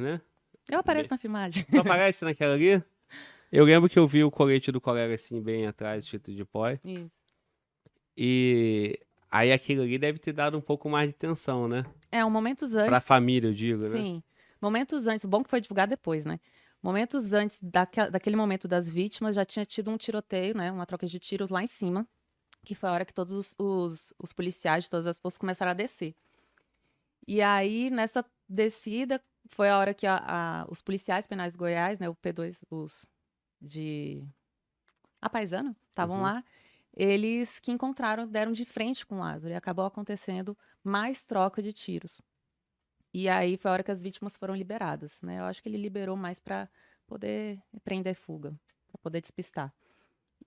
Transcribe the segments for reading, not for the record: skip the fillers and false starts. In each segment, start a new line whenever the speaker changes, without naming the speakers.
né?
Eu apareço na filmagem.
Tu aparece naquela ali? Eu lembro que eu vi o colete do colega assim, bem atrás, escrito de pó.
Isso.
E aí aquilo ali deve ter dado um pouco mais de tensão, né?
Momentos
Pra
antes,
família, eu digo, né?
sim. Momentos antes, bom que foi divulgado depois, né? Momentos antes daquele momento das vítimas, já tinha tido um tiroteio, né? Uma troca de tiros lá em cima, que foi a hora que todos os policiais de todas as forças começaram a descer. E aí, nessa descida, foi a hora que os policiais penais de Goiás, né? O P2, os de A Paisana, estavam
Uhum.
lá. Eles que encontraram, deram de frente com o Lázaro. E acabou acontecendo mais troca de tiros. E aí foi a hora que as vítimas foram liberadas, né? Eu acho que ele liberou mais para poder prender fuga, para poder despistar.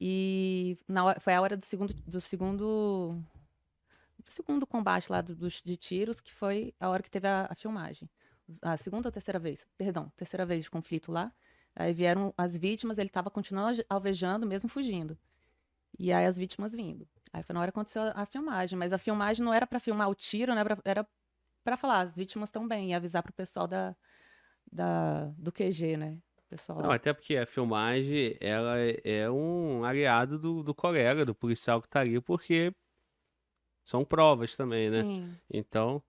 E foi a hora do segundo combate lá de tiros, que foi a hora que teve a filmagem. A segunda ou terceira vez? Perdão, terceira vez de conflito lá. Aí vieram as vítimas, ele estava continuando alvejando, mesmo fugindo. E aí as vítimas vindo. Aí foi na hora que aconteceu a filmagem, mas a filmagem não era para filmar o tiro, né? Era para falar, as vítimas estão bem, e avisar pro pessoal do QG, né? O pessoal
Não,
lá.
até porque a filmagem, ela é um aliado do colega, do policial que tá ali, porque são provas também, né?
Sim.
Então,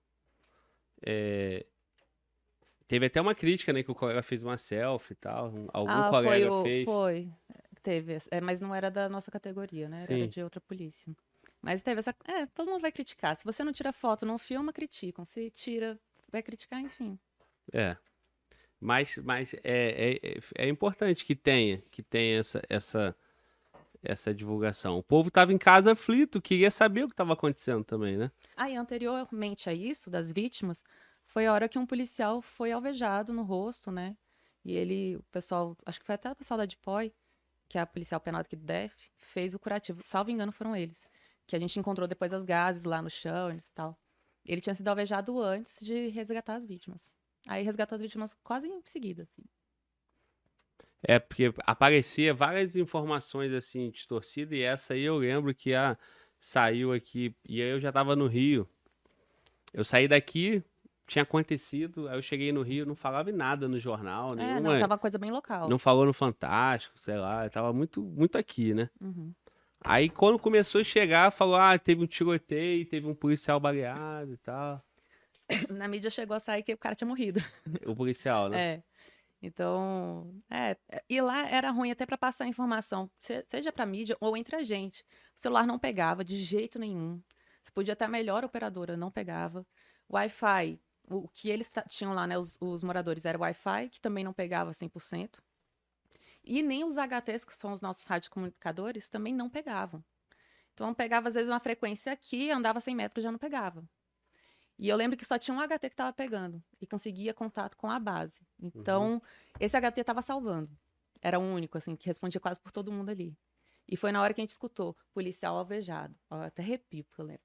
é, teve até uma crítica, né, que o colega fez uma selfie e tal. Algum
Ah,
colega fez.
teve, mas não era da nossa categoria, né? Era
Sim,
de outra polícia. Mas teve essa, todo mundo vai criticar. Se você não tira foto, não filma, criticam. Se tira, vai criticar, enfim.
é. Mas é importante que tenha essa divulgação. O povo tava em casa aflito, queria saber o que estava acontecendo também, né?
Aí, anteriormente a isso, das vítimas, foi a hora que um policial foi alvejado no rosto, né? E o pessoal, acho que foi até o pessoal da DPOI, que é a policial penal aqui do DF, fez o curativo. Salvo engano, foram eles. Que a gente encontrou depois as gases lá no chão e tal. Ele tinha sido alvejado antes de resgatar as vítimas. Aí resgatou as vítimas quase em seguida, assim.
É porque aparecia várias informações assim distorcidas e essa aí eu lembro que saiu aqui e aí eu já tava no Rio. Eu saí daqui, tinha acontecido, aí eu cheguei no Rio, não falava em nada no jornal,
Não,
nenhuma,
tava uma coisa bem local.
não falou no Fantástico, sei lá, eu tava muito muito aqui, né?
Uhum.
Aí quando começou a chegar, falou: "Ah, teve um tiroteio, teve um policial baleado e tal".
Na mídia chegou a sair que o cara tinha morrido.
O policial, né?
É. Então, e lá era ruim até para passar a informação, seja para mídia ou entre a gente. O celular não pegava de jeito nenhum. Você podia ter a melhor operadora, não pegava. Wi-Fi, o que eles tinham lá, né, os moradores, era Wi-Fi, que também não pegava 100%. E nem os HTs, que são os nossos radiocomunicadores, também não pegavam. Então, pegava às vezes uma frequência aqui, andava 100 metros já não pegava. E eu lembro que só tinha um HT que estava pegando e conseguia contato com a base.
Uhum.
Então, esse HT estava salvando. Era o único, assim, que respondia quase por todo mundo ali. E foi na hora que a gente escutou, policial alvejado. Ó, até arrepio, porque eu lembro.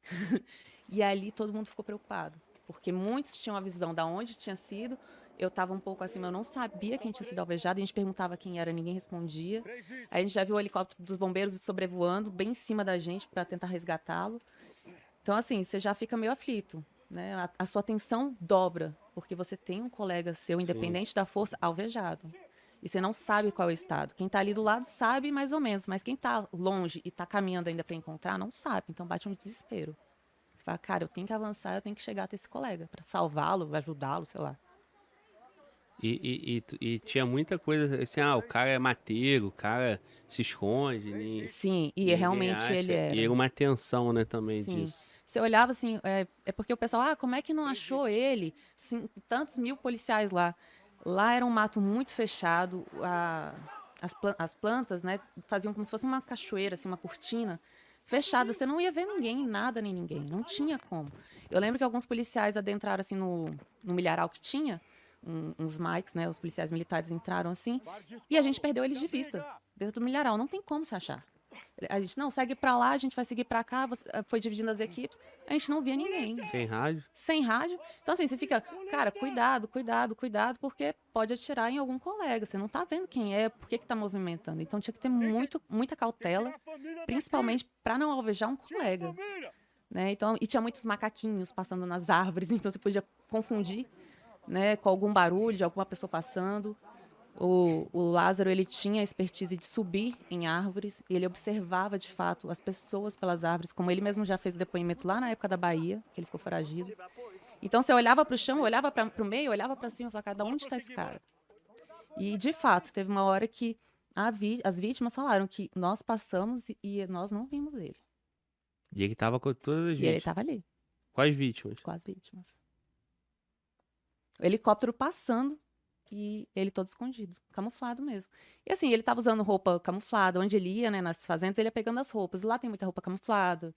E ali todo mundo ficou preocupado, porque muitos tinham a visão da onde tinha sido. Eu estava um pouco assim, eu não sabia quem tinha sido alvejado. A gente perguntava quem era, ninguém respondia. Aí a gente já viu o helicóptero dos bombeiros sobrevoando bem em cima da gente para tentar resgatá-lo. Então, assim, você já fica meio aflito, né? A sua atenção dobra, porque você tem um colega seu,
Sim.
independente da força, alvejado. E você não sabe qual é o estado. Quem está ali do lado sabe mais ou menos, mas quem está longe e está caminhando ainda para encontrar, não sabe. Então bate um desespero. Você fala, cara, eu tenho que avançar, eu tenho que chegar até esse colega para salvá-lo, ajudá-lo, sei lá.
E tinha muita coisa assim, o cara é mateiro, o cara se esconde,
Sim, e
ninguém
realmente ele
acha. E é
era.
uma tensão, né, também
Sim.
disso.
Você olhava assim, é porque o pessoal, como é que não achou ele? Tantos mil policiais lá. Lá era um mato muito fechado, as plantas, né, faziam como se fosse uma cachoeira, assim, uma cortina fechada. Você não ia ver ninguém, nada nem ninguém. Não tinha como. Eu lembro que alguns policiais adentraram assim no milharal que tinha, uns mics, né, os policiais militares entraram assim, e a gente perdeu eles de vista. Dentro do milharal, não tem como se achar. A gente não segue pra lá, a gente vai seguir pra cá, foi dividindo as equipes. A gente não via ninguém.
Sem rádio?
Sem rádio. Então, assim, você fica, cara, cuidado, cuidado, cuidado, porque pode atirar em algum colega. Você não tá vendo quem é, por que que tá movimentando. Então, tinha que ter muita cautela, principalmente para não alvejar um colega. Né? Então, e tinha muitos macaquinhos passando nas árvores, então você podia confundir. né, com algum barulho de alguma pessoa passando. O Lázaro, ele tinha a expertise de subir em árvores, e ele observava, de fato, as pessoas pelas árvores, como ele mesmo já fez o depoimento lá na época da Bahia, que ele ficou foragido. Então, você olhava para o chão, olhava para o meio, olhava para cima e falava, cara, onde está esse cara? E, de fato, teve uma hora que as vítimas falaram que nós passamos e nós não vimos ele.
E ele tava com todas as
E ele
vítimas.
estava ali,
Quais vítimas?
com as vítimas. O helicóptero passando e ele todo escondido, camuflado mesmo. E assim, ele estava usando roupa camuflada, onde ele ia, né, nas fazendas, ele ia pegando as roupas. Lá tem muita roupa camuflada,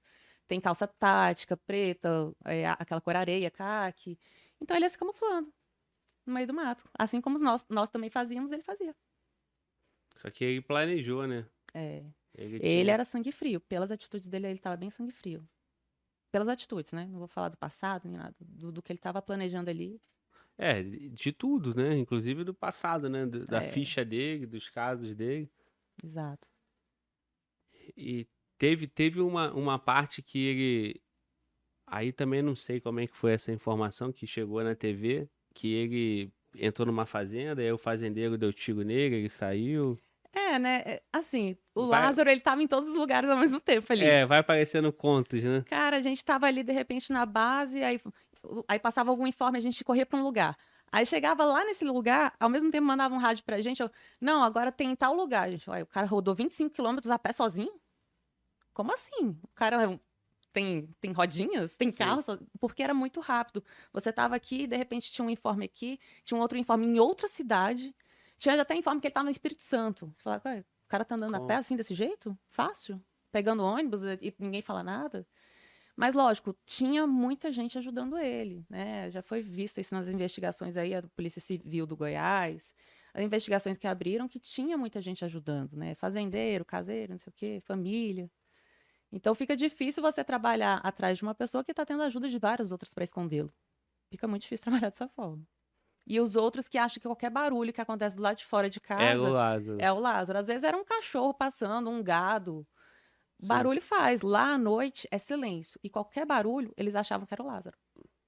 tem calça tática, preta, aquela cor areia, caque. Então ele ia se camuflando no meio do mato. Assim como nós também fazíamos, ele fazia.
Só que ele planejou, né?
É.
Ele
Ele
tinha...
era sangue frio. Pelas atitudes dele, ele estava bem sangue frio. Pelas atitudes, né? Não vou falar do passado, nem nada. Do que ele estava planejando ali.
É, de tudo, né? Inclusive do passado, né? Da
É,
ficha dele, dos casos dele.
exato.
E teve uma parte que ele... Aí também não sei como é que foi essa informação que chegou na TV, que ele entrou numa fazenda, e aí o fazendeiro deu tiro nele, ele saiu.
É, né? Assim, o
Vai,
Lázaro, ele tava em todos os lugares ao mesmo tempo ali.
vai aparecendo contos, né?
Cara, a gente tava ali, de repente, na base, aí passava algum informe, a gente corria para um lugar. Aí chegava lá nesse lugar, ao mesmo tempo mandava um rádio pra gente, não, agora tem tal lugar, gente. Olha, o cara rodou 25 quilômetros a pé sozinho? Como assim? O cara tem rodinhas? Tem
Sim.
carro? Porque era muito rápido. Você tava aqui, de repente tinha um informe aqui, tinha um outro informe em outra cidade, tinha até informe que ele tava no Espírito Santo. Você fala, "Ué, o cara tá andando a pé
Com-
assim, desse jeito? Fácil? Pegando ônibus e ninguém fala nada?" Mas, lógico, tinha muita gente ajudando ele, né? Já foi visto isso nas investigações aí, a Polícia Civil do Goiás, as investigações que abriram, que tinha muita gente ajudando, né? Fazendeiro, caseiro, não sei o quê, família. Então, fica difícil você trabalhar atrás de uma pessoa que está tendo ajuda de várias outras para escondê-lo. Fica muito difícil trabalhar dessa forma. E os outros que acham que qualquer barulho que acontece do lado de fora de
Era o
casa
Lázaro.
é o Lázaro. Às vezes era um cachorro passando, um gado.
Sim.
Barulho faz. Lá à noite é silêncio. E qualquer barulho, eles achavam que era o Lázaro.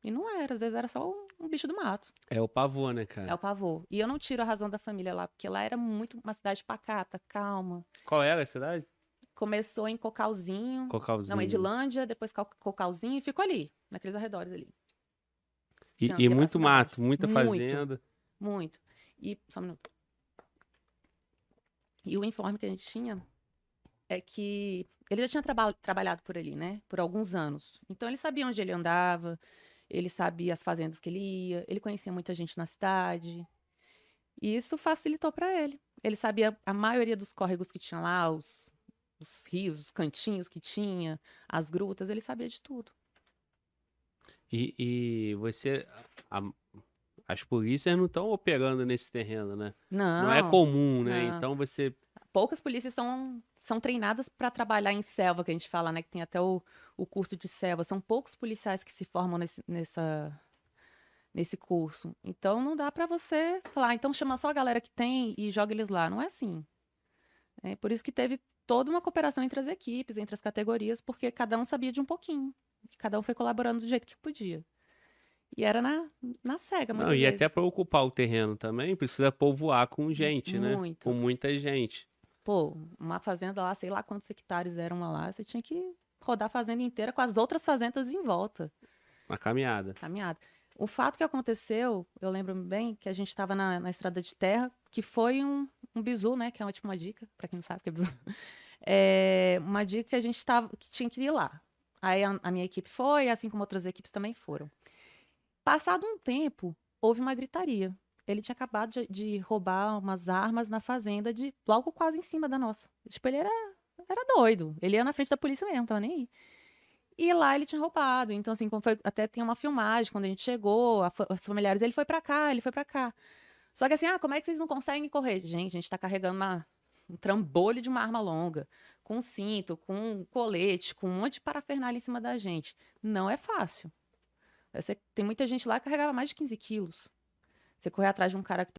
E não era, às vezes era só um bicho do mato.
É o pavô, né,
É
cara?
o pavor. E eu não tiro a razão da família lá, porque lá era muito uma cidade pacata, calma.
Qual era a cidade?
Começou em Cocalzinho, não,
Cocalzinho. Isso.
Edilândia, depois Cocalzinho e ficou ali, naqueles arredores ali.
E
E a
muito
próxima base.
mato, muita
Muito,
fazenda.
muito. E, só um minuto. E o informe que a gente tinha é que ele já tinha trabalhado por ali, né? Por alguns anos. Então ele sabia onde ele andava, ele sabia as fazendas que ele ia, ele conhecia muita gente na cidade. E isso facilitou para ele. Ele sabia a maioria dos córregos que tinha lá, os rios, os cantinhos que tinha, as grutas, ele sabia de tudo.
E você. a- as polícias não estão operando nesse terreno, né? Não é
Não,
comum, né?
não.
Então você.
Poucas polícias são treinadas para trabalhar em selva, que a gente fala, né? Que tem até o curso de selva. São poucos policiais que se formam nesse curso. Então não dá para você falar, então chama só a galera que tem e joga eles lá. Não é assim. É por isso que teve toda uma cooperação entre as equipes, entre as categorias, porque cada um sabia de um pouquinho. Cada um foi colaborando do jeito que podia. E era na cega,
Não,
muitas
e até
vezes.
para ocupar o terreno também, precisa povoar com gente, né? Com
Muito.
muita gente.
Pô, uma fazenda lá, sei lá quantos hectares eram lá, você tinha que rodar a fazenda inteira com as outras fazendas em volta,
Uma caminhada.
caminhada. O fato que aconteceu, eu lembro bem que a gente estava na estrada de terra, que foi um bizu, né? Que é uma dica, para quem não sabe o que é bizu. É uma dica que a gente que tinha que ir lá. Aí a minha equipe foi, assim como outras equipes também foram. Passado um tempo, houve uma gritaria. Ele tinha acabado de roubar umas armas na fazenda, logo quase em cima da nossa. Tipo, ele era doido. Ele ia na frente da polícia mesmo, tava nem aí. E lá ele tinha roubado. Então, assim, até tem uma filmagem, quando a gente chegou, os familiares, ele foi pra cá, ele foi pra cá. Só que assim, como é que vocês não conseguem correr? Gente, a gente tá carregando um trambolho de uma arma longa, com um cinto, com um colete, com um monte de parafernália em cima da gente. Não é fácil. Tem muita gente lá que carregava mais de 15 quilos. Você correr atrás de um cara que